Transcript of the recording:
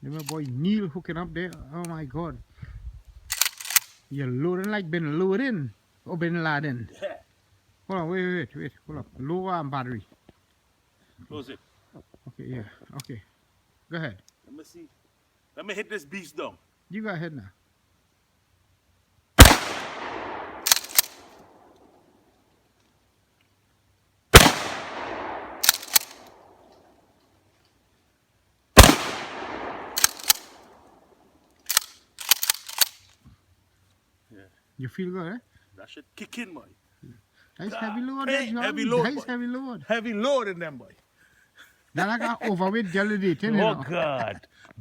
My boy Neil hooking up there. Oh my God. You're loading like Bin Laden. Oh, Bin Laden. Yeah. Hold on, wait. Hold up. Low battery. Close it. Okay, yeah. Okay. Go ahead. Let me see. Let me hit this beast down. You go ahead now. Yeah. You feel good, eh? That should kick in, boy. That's heavy load, Hey, that's heavy John. load, That's boy. heavy load. Heavy load in them, boy. That like an overweight jelly dating, you Oh, know. God.